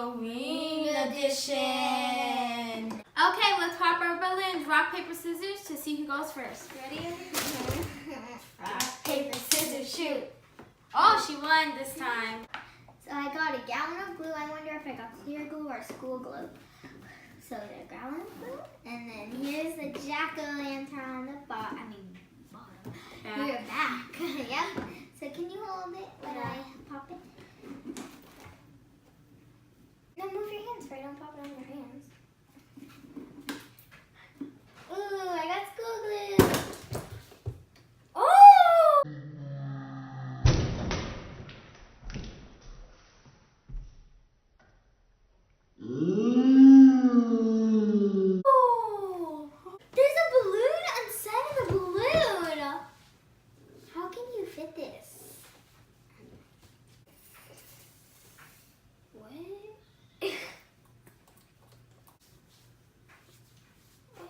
Halloween edition. Okay, let's pop our balloons. Rock, paper, scissors to see who goes first. Ready? Rock, paper, scissors, shoot. Oh, she won this time. So I got a gallon of glue. I wonder if I got clear glue or school glue. So the gallon of glue, and then here's the jack-o'-lantern on the bottom. Your back. Yep. So can you hold it when I pop it? No, move your hands, Frey. Don't pop it on your hands. Ooh, I got school glue. Oh! Oh! There's a balloon inside of the balloon. How can you fit this? What?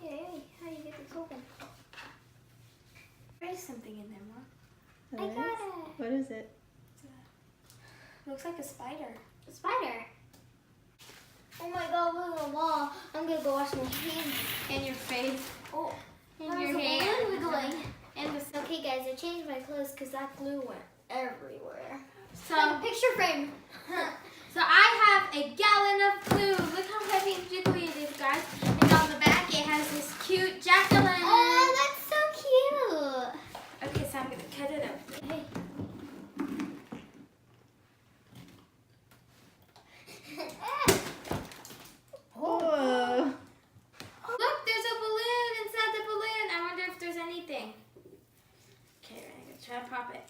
Hey, how do you get this open? There's something in there, Mom. I got it. What is it? Looks like a spider. A spider. Oh my god, look at the wall. I'm gonna go wash my hands. In your face. Oh, In there's your a hand. balloon wiggling. And the Okay guys, I changed my clothes because that glue went everywhere. so Like a picture frame. So I have a gallon of glue. Look how heavy and jiggly it is, guys. And on the back it has this cute jack-o'-lantern. Oh, that's so cute. Okay, so I'm gonna cut it up. Hey. Whoa. Look, there's a balloon inside the balloon. I wonder if there's anything. Okay, I'm gonna try to pop it.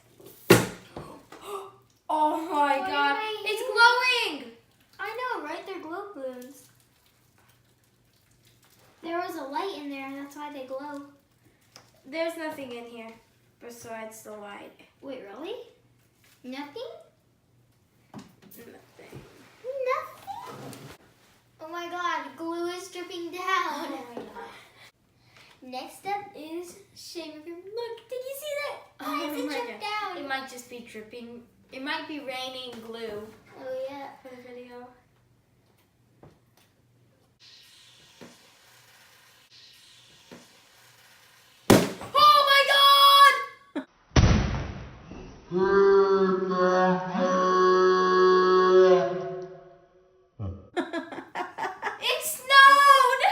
Oh my What god, am I it's doing? glowing! I know, right? They're glow balloons. There was a light in there, and that's why they glow. There's nothing in here besides the light. Wait, really? Nothing? Nothing. Nothing? Oh my god, glue is dripping down. Oh my god. Next up is shaving cream. Look, did you see that? Why Oh is it my dripped God. down? It might just be dripping. It might be raining glue Oh yeah. for the video. Oh my god! It snowed!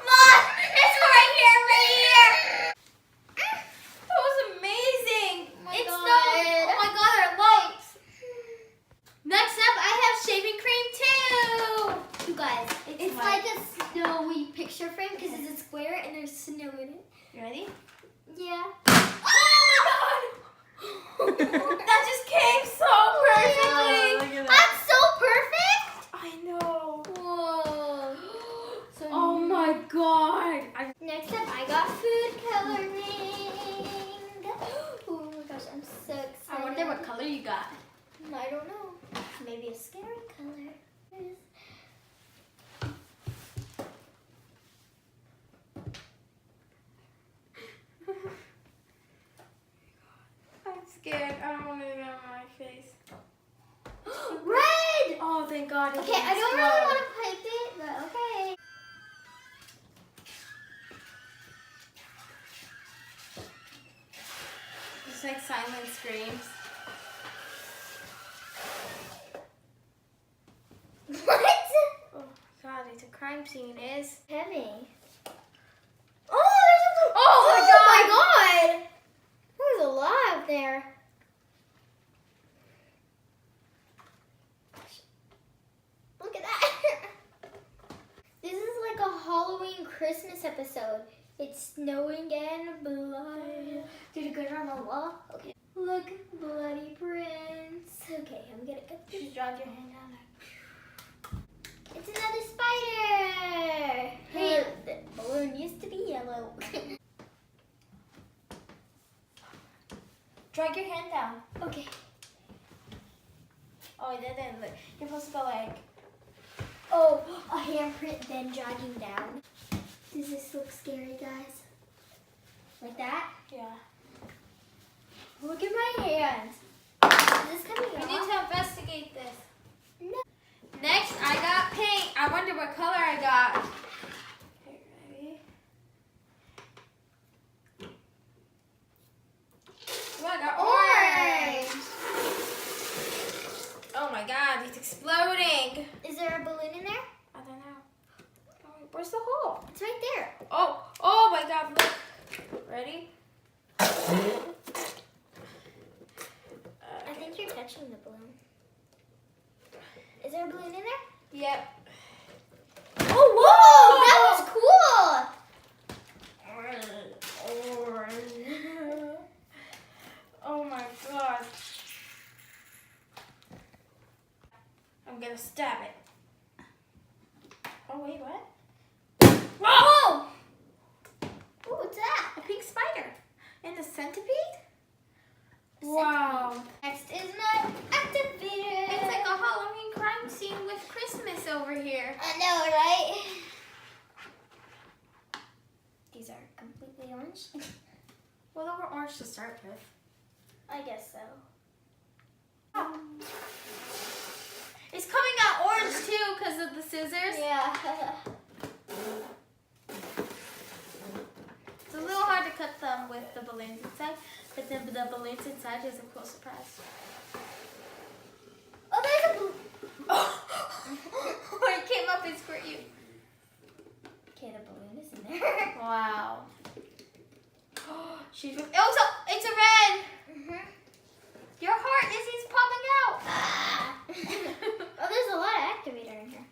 Mom, it's right here! That was amazing! Oh my It God. snowed! Oh my god, our lights! Next up, I have shaving cream too! You guys, it's white. like a snowy picture frame because it's a square and there's snow in it. You ready? Yeah. Oh my god! That just came so perfectly! Look at that. I'm so perfect! I know. Whoa. So Oh my god! next up, I got food coloring. Oh my gosh, I'm so excited. I wonder what color you got. I don't know. Maybe a scary color. I'm scared. I don't want to get on my face. Red! Oh, thank God. Okay, I don't really want to pipe it, but okay. It's like silent screams. What? Oh, God, it's a crime scene. Is Heavy. Oh, there's a... Oh, my God! There's a lot up there. Look at that. This is like a Halloween Christmas episode. It's snowing and blood. Did you go around the wall? Okay. Look, bloody prints. Okay, I'm gonna get this. Just drag your hand down there. It's another spider. Hey, the balloon used to be yellow. Drag your hand down. Okay. Oh, that didn't look. You're supposed to go like. Oh, a handprint then dragging down. Does this look scary, guys? Like that? Yeah. Look at my hands. Is this coming We off? need to investigate this. No. wonder what color I got. Okay, ready? Oh, I got orange. Oh my god, it's exploding. Is there a balloon in there? I don't know. Oh, where's the hole? It's right there. Oh my god, look. Ready? I think you're touching the balloon. Is there a balloon in there? Yep. Oh, whoa! That was cool! Oh my god. I'm gonna stab it. Oh wait, what? Whoa! Ooh, what's that? A pink spider. And a centipede? Wow. Next is my activator. It's like a Halloween crime scene with Christmas over here. I know, right? These are completely orange. Well, they were orange to start with. I guess so. It's coming out orange too because of the scissors. Yeah. It's a little hard to cut them with the balloons inside, but then the balloons inside is a cool surprise. Oh, there's a balloon. Oh, it came up and squirt you. Okay, the balloon is in there. Wow. She's. Oh, so it's a red. Mm-hmm. Your heart is popping out. Oh, there's a lot of activator in here.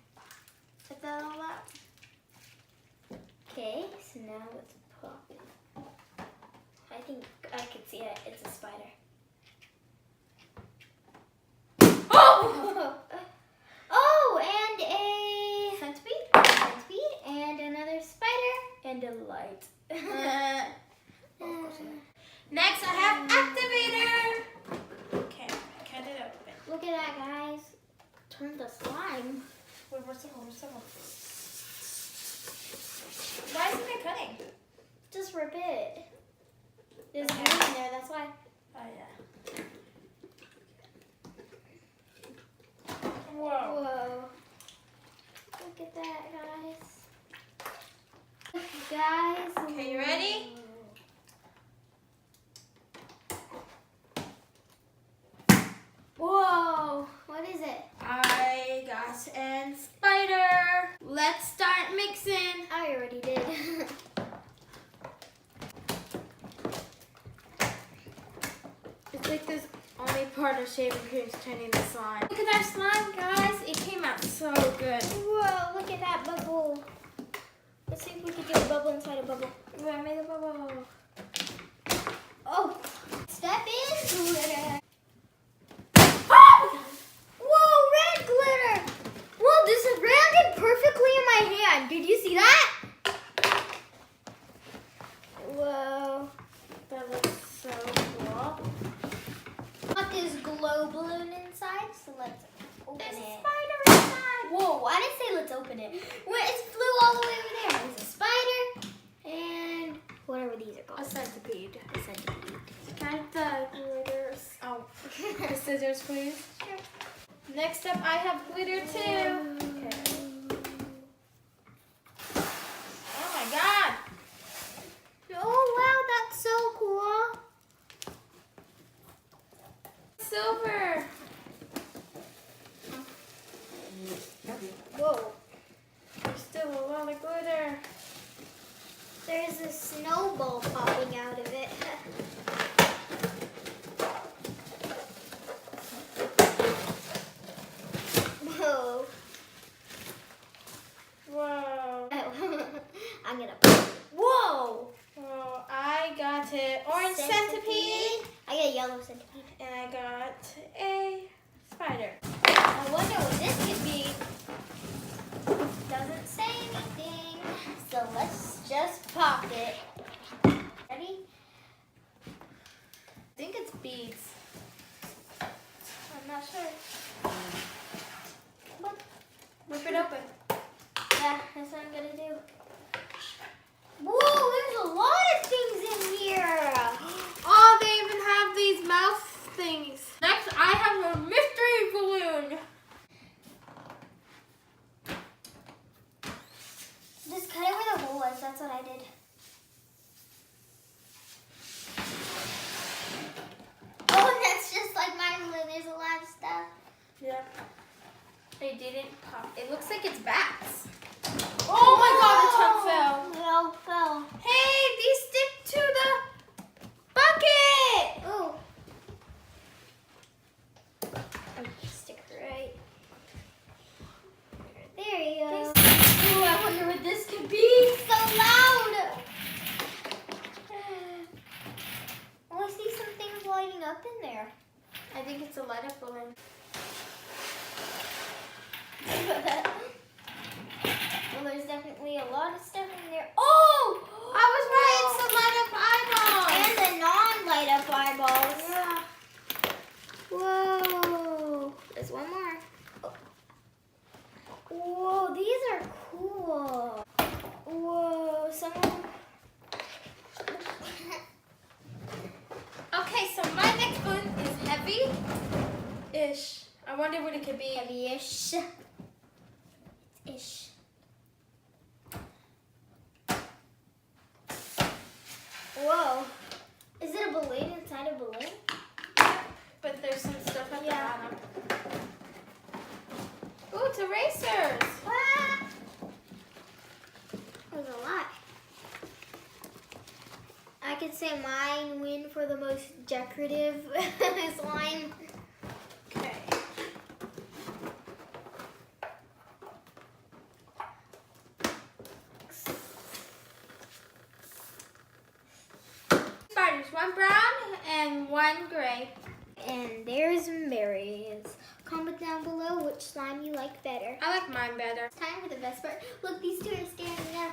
Is that all that? Okay, so now let's pop it. I think I could see it. It's a spider. Oh! Oh, and a Centipede? centipede, and another spider, and a light. Next, I have activator. Okay, cut it open. Look at that, guys. Turn the slime. Wait, where's the hole? Where's the hole? Why isn't it cutting? Just rip it. There's Okay. glue in there, that's why. Oh yeah. Whoa. Whoa. Look at that, guys. Guys. Okay, you ready? Whoa. What is it? I got an spider. Let's start mixing. I already did. It's like this only part of shaving cream is turning the slime. Look at that slime, guys. It came out so good. Whoa, look at that bubble. Let's see if we can do a bubble inside a bubble. Wait, I made a bubble. Oh, step in glitter. Ah! Whoa, red glitter. Whoa, this is landed perfectly in my hand. Did you see that? Whoa. That looks so cool. Got this glow balloon inside, so let's open There's a it. spider inside. Whoa, I didn't say let's open it. Well, it flew all the way over there. There's a spider and whatever these are A called. centipede. A centipede. Can I have the glitters? Oh, the scissors, please. Sure. Next up, I have glitter too. Okay. Oh my god. Oh wow, that's so cool. Silver. Whoa. There's still a lot of glitter. There's a snowball popping out of it. Whoa. Whoa. I'm gonna. Whoa. Whoa, I got it. Orange centipede. I got a yellow centipede. And I got a spider. I wonder what this could be. Doesn't say anything. So let's just pop it. Ready? I think it's beads. I'm not sure. Rip it open. Yeah, that's what I'm gonna do. Whoa, there's a lot of things in here. Oh, they even have these mouth things. Next, I have a mystery balloon. was. That's what I did. Oh, that's just like mine. There's a lot of stuff. Yeah. They didn't pop. It looks like it's bats. Oh my god, the tub fell. It all fell. Hey, these stick to the bucket. Ooh. Stick right. There you go. Ooh, I wonder what this could be. So loud. Oh, I see some things lighting up in there. I think it's a light up balloon. Well, there's definitely a lot of stuff in there. Oh! I was right. It's the light up eyeballs. And the non-light up eyeballs. Yeah. Whoa. There's one more. Whoa, these are cool. Whoa, someone... Okay, so my next balloon is heavy-ish. I wonder what it could be. Heavy-ish. Ish. Whoa. Is it a balloon inside a balloon? But there's some stuff at Yeah. the bottom. Ooh, it's erasers. Ah! There's a lot. I could say mine win for the most decorative slime. Okay. Spiders, one brown and one gray. And there's Mary's. Comment down below which slime you like better. I like mine better. It's time for the best part. Look, these two are standing up.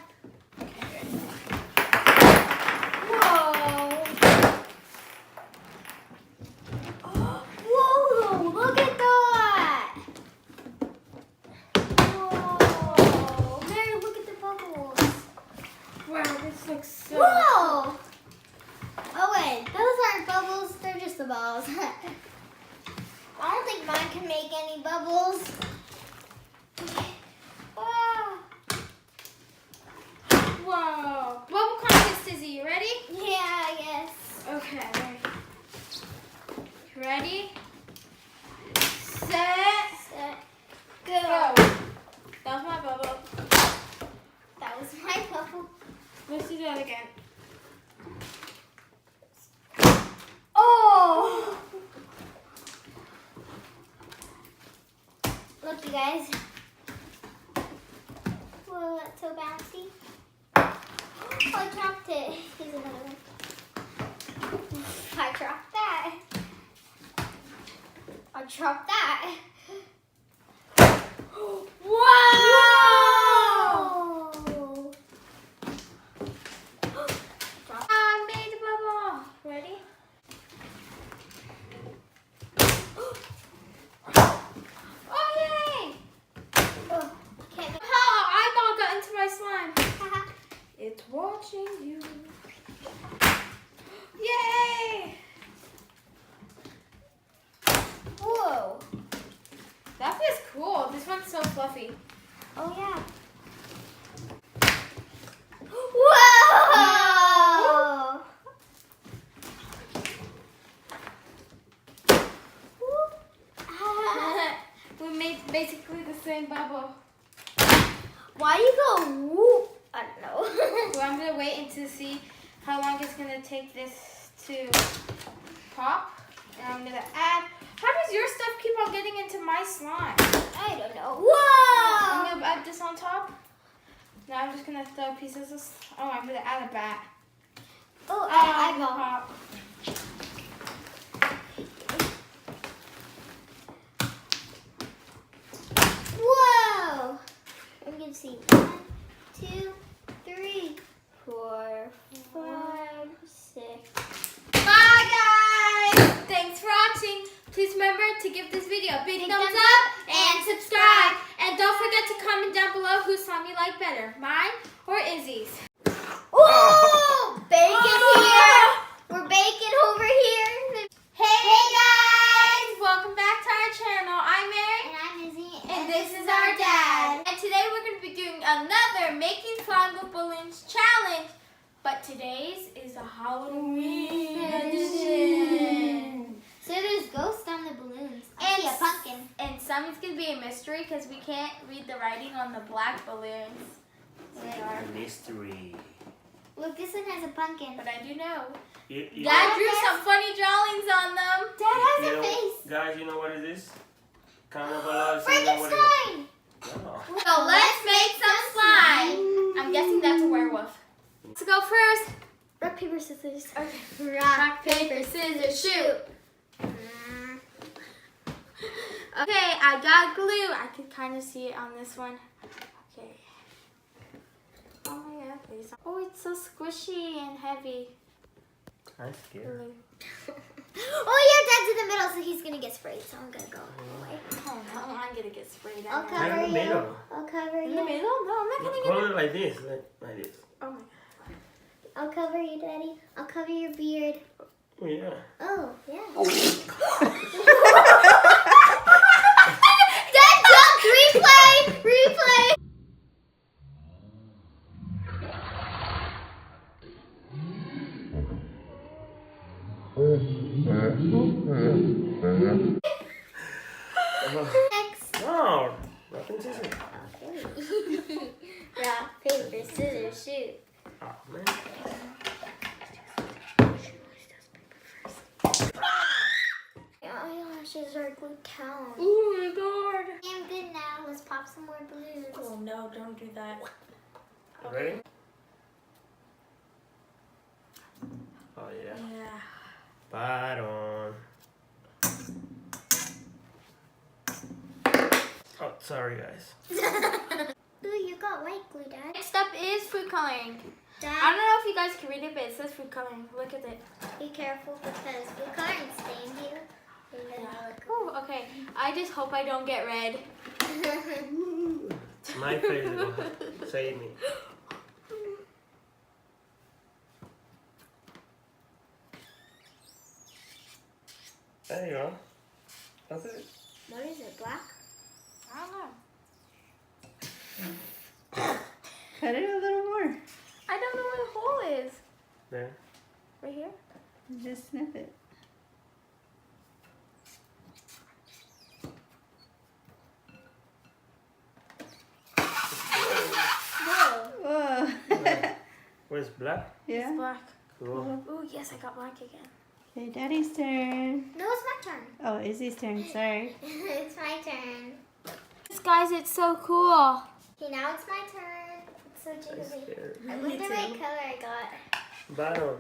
Whoa! Whoa! Look at that! Whoa! Mary, look at the bubbles. Wow, this looks so Whoa! Oh wait, those aren't bubbles. They're just the balls. I don't think mine can make any bubbles. Wow. Whoa. Bubble contest, Izzy, you ready? Yeah, I guess. Okay. Ready? Set. Set. Go. Go. That was my bubble. That was my bubble. Let's do that again. Oh! Look, you guys. Whoa, that's so bouncy. Oh, I dropped it. Here's another one. I dropped that. I dropped that. Wow! I made the bubble. Ready? Oh, yay! Oh, okay. Oh, eyeball got into my slime. It's watching you. Yay! Whoa. That feels cool. This one's so fluffy. Oh, yeah. Whoa! We made basically the same bubble. Why you go whoop? I don't know. So I'm gonna wait until see how long it's gonna take this to pop. And I'm gonna add. How does your stuff keep on getting into my slime? I don't know. I'm Whoa! gonna add this on top. Now I'm just gonna throw pieces of. Oh, I'm gonna add a bat. Oh, I eyeball. pop. Whoa! I'm gonna see 1, 2, 3, 4, 5, 6. Bye guys! Thanks for watching. Please remember to give this video a big thumbs up and subscribe. And don't forget to comment down below whose slime you like better, mine or Izzy's. Ooh! Bacon here! We're baking over here. Hey guys! Welcome back to our channel. I'm Mary. And I'm Izzy. And this is our dad. And today we're going to be doing another Making Slime with Balloons challenge. But today's is a Halloween edition. So there's ghosts on the balloons. I see a pumpkin. And some is going to be a mystery because we can't read the writing on the black balloons. They are. Mystery. Look, this one has a pumpkin. But I do know. You Dad drew some funny drawings on them. Dad has you a know, face. guys, you know what it is? Carnival. Frankenstein. No. So let's make some slime. I'm guessing that's a werewolf. Let's go first. Rock, paper, scissors. Okay. Rock, paper, scissors, shoot. Okay, I got glue. I can kind of see it on this one. Okay. Oh my god, please. Oh, it's so squishy and heavy. I'm scared. Glue. Oh yeah, Dad's in the middle, so he's gonna get sprayed. So I'm gonna go away. Oh no, I'm gonna get sprayed. I'll out. cover in the you. middle. I'll cover In you. the middle? No, I'm not gonna get Hold it like this. Like this. Oh my I'll cover you, Daddy. I'll cover your beard. Oh, yeah. Oh, yeah. Dad jumped! Replay! Replay! Next. No. Rock and scissors. Okay. Rock, paper, scissors, shoot. Oh, man. My eyelashes are glued down. Oh my god. I'm good now. Let's pop some more balloons. Oh no, don't do that. Ready? Oh, yeah. Yeah. Baron. Oh, sorry, guys. Ooh, you got white glue, Dad. Next up is food coloring. I Dad, don't know if you guys can read it, but it says food coloring. Look at it. be careful because blue coloring stained you. Oh, okay. I just hope I don't get red. My favorite one. Save me. There you go. That's it. What is it, black? I don't know. Cut it a little more. I don't know where the hole is. There. Right here? Just snip it. Whoa. Whoa. Where's black? It's Yeah. black. Cool. Oh, yes, I got black again. Okay, Daddy's turn. No, it's my turn. Oh, Izzy's turn. Sorry. It's my turn. Guys, it's so cool. Okay, now it's my turn. It's so I'm jiggly. scared. I wonder what color I got. Baron.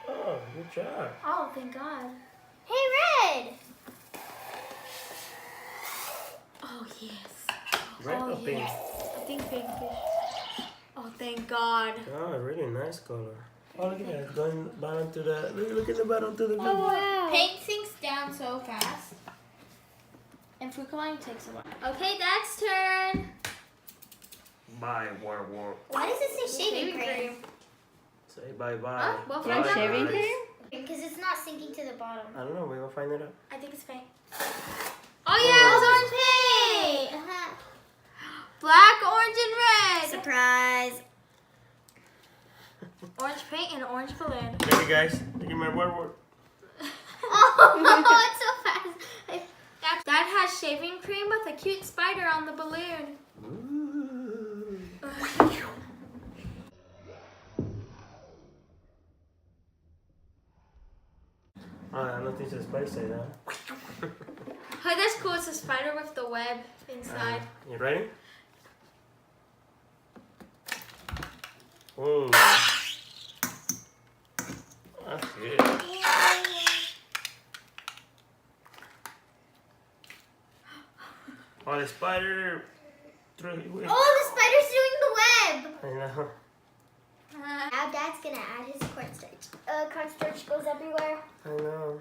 Oh, good job. Oh, thank God. Hey, red! Oh, yes. Red Oh, or pink? yes. I think pinkish. Oh, thank God. Oh, really nice color. Oh, look at that. It's going bottom to the. Look at the bottom to the. Oh, wow. Paint sinks down so fast. And food coloring takes a while. Okay, Dad's turn. Bye, werewolf. Why does it say shaving cream? Say bye bye. Huh? Well, You want Bye, shaving guys. cream? Because it's not sinking to the bottom. I don't know. We're gonna find it out. I think it's paint. Oh, yeah, it's orange paint. Uh-huh. Black, orange, and red. Surprise! Orange paint and orange balloon. Okay, guys. Look at my werewolf. Oh, it's so fast. Dad has shaving cream with a cute spider on the balloon. Ooh. Nothing to spicy now. Hey, that's cool. It's a spider with the web inside. You ready? Ooh. That's good. Oh, the spider. Oh, the spider's doing the web! I know. Now Dad's gonna add his cornstarch. Cornstarch goes everywhere. I know.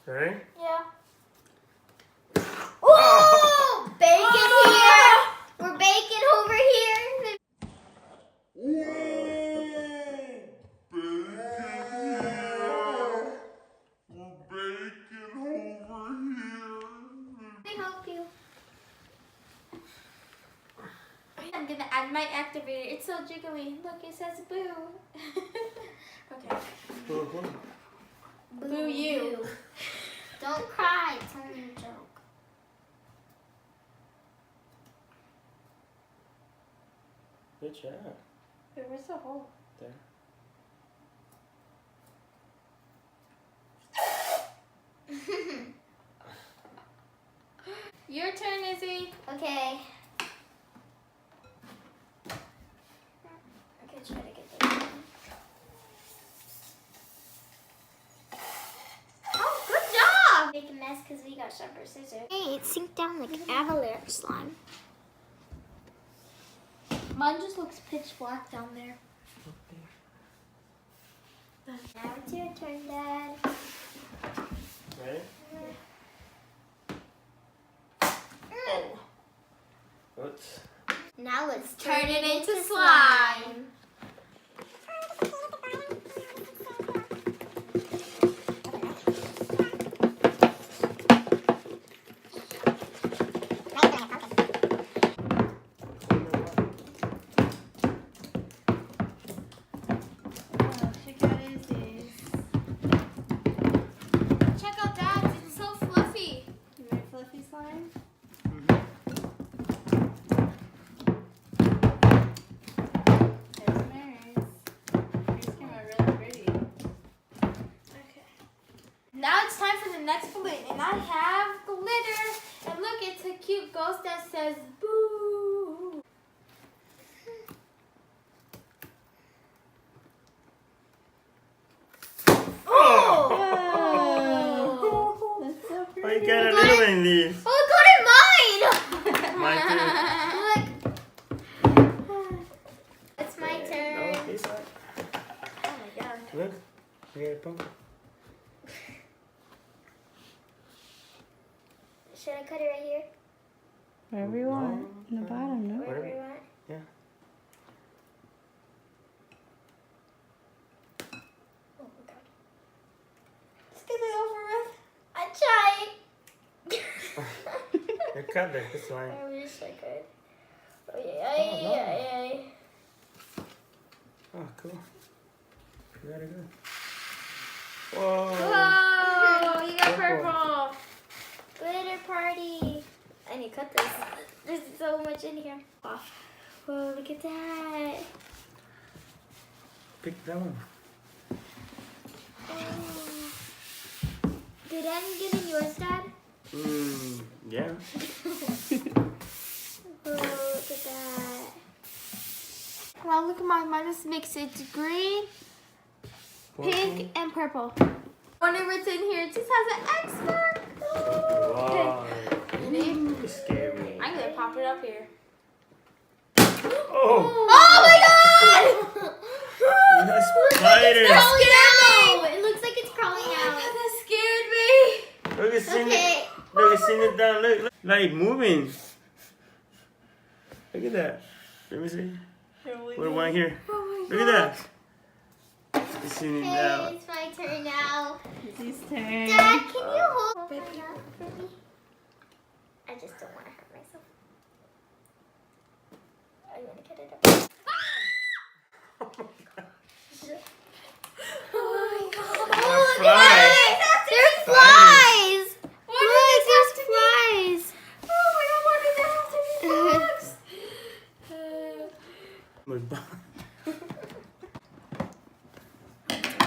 Ready? Yeah. Oh! Bacon here! We're baking over here. I hope you might activate it. It's so jiggly. Look, it says boo. Okay. Mhm. Boo you. Don't cry. It's only a joke. Good job. Where's the hole? There. Your turn, Izzy. Okay. Okay, try to get this one. Oh, good job. Make a mess because we got sharper scissors. Hey, it sinked down like avalanche slime. Mine just looks pitch black down there. Now it's your turn, Dad. Ready? Oh. Oops. Now let's Turn it into slime. Oh, she got Izzy's. Check out Dad's. It's so fluffy. You want fluffy slime? There's Mary's. Hers came out really pretty. Okay. Now it's time for the next balloon, and I have glitter. And look, it's a cute ghost that says boo. Oh! That's so Oh, you pretty. got a little one in this. Oh, got it mine! My turn. Look. It's my No, turn. this side. Oh my god. Look. You got a pumpkin. Should I cut it right here? Wherever you want. In the bottom, no? Wherever you want? Yeah. Oh my god. Let's get it over with. I tried. You cut the slime. I wish I could. Oh, no. yeah. Oh, cool. Very good. Whoa. Whoa, you got Purple. purple. Glitter party. I need to cut this. There's so much in here. Off. Whoa, look at that. Pick that one. Oh. Did Annie get in yours, Dad? Yeah. Oh, look at that. Wow, look at mine is mixed. It's green, pink, and purple. Wonder what's in here. It just has an X mark. Wow. Ready? It's scary. I'm gonna pop it up here. Oh! Oh my god! You have spiders! Crawling out. It looks like it's crawling out. That scared me. Look, it's sitting Okay. Look, it's sitting it down. Look. Like moving. Look at that. Let me see. Put one here. Oh my Look at that. It's sitting it Hey, down. it's my turn now. Izzy's turn. Dad, can you hold my up for me? I just don't want to hurt myself. I'm gonna get it up. Oh my god. Oh, look at flies. that. There's flies. Why Look, does this there's have to be? flies. Oh my god, why does there have to be bugs? My butt. I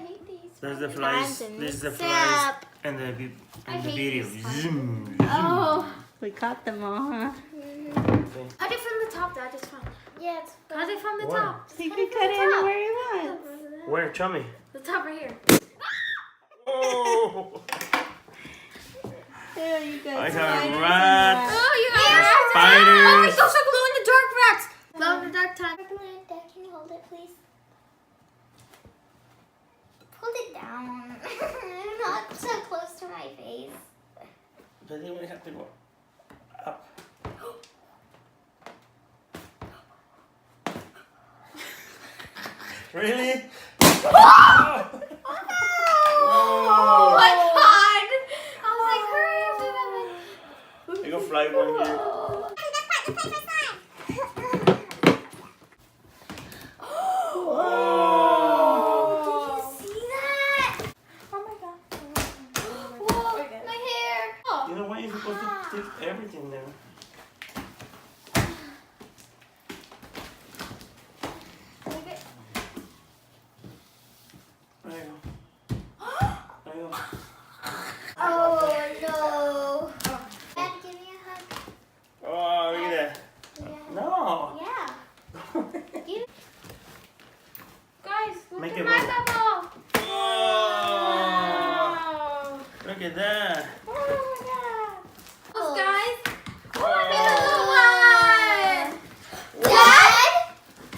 hate these. There's the flies. Time to There's the mix flies. up. And the, I and the hate video. these flies. Zoom. Oh. We caught them all, huh? Cut it from the top, Dad. It's fine. Yeah, it's Cut it from the Where? top. So you can cut it anywhere you want. Where? Show me. The top right here. Oh! Ew, you got I got spiders in rats. that. Oh, you got There's rats. spiders. Oh, my gosh, I'm glow in the dark rats. Glow in the dark time. Dad, can you hold it, please? Hold it down. Not so close to my face. But then we have to go up. Really? Oh my god. I was like, hurry up. You go fly one here. way you're supposed to stick everything there. Leave it. There you go. There you go. Oh no. Dad, give me a hug. Oh, look at that. Give me a hug. No. Yeah. Guys, look Make at it my move. bubble. Oh, Wow. look at that. Oh my god. Oh. Guys. Oh. Dad?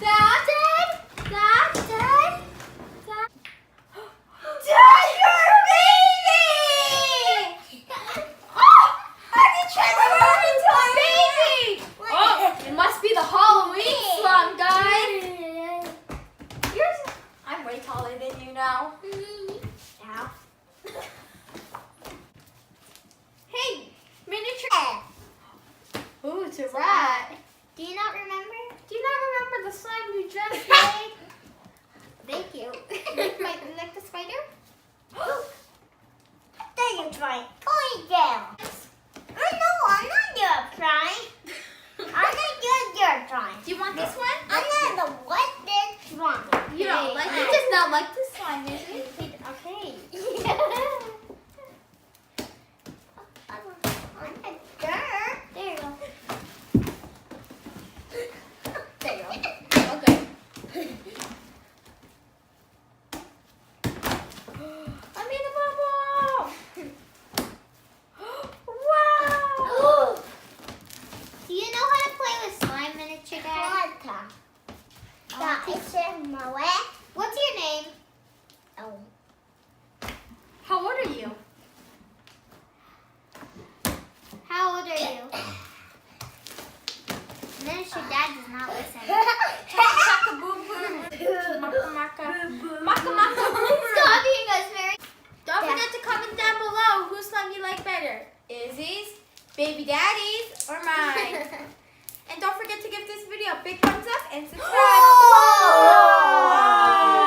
Dad? Dad? Dad? Dad? Dad? Dad, you're a baby! Oh! I can transform into a baby! Oh, it must be the Halloween slum, guys. I'm way taller than you now. Ow. Hey, miniature. Ooh, it's a rat. Do you not remember? Do you not remember the slime you just made? Thank you. like the spider? There you try. Pull it down. Oh no, I'm not your trying. I'm not your trying. Do you want this one? I'm not the what this one. You don't like it? Does not like this slime, is it? Okay. There you go. There you go. Okay. I made a bubble! Wow! Do you know how to play with slime miniature, Dad? What's your name? Oh. How old are you? How old are you? Miniature Dad does not listen. Chaka boom boom. Maka maka. Maka maka boom boom. Stop being us, Mary. Don't forget to comment down below whose slime you like better. Izzy's, Baby Daddy's, or mine. And don't forget to give this video a big thumbs up and subscribe. Oh!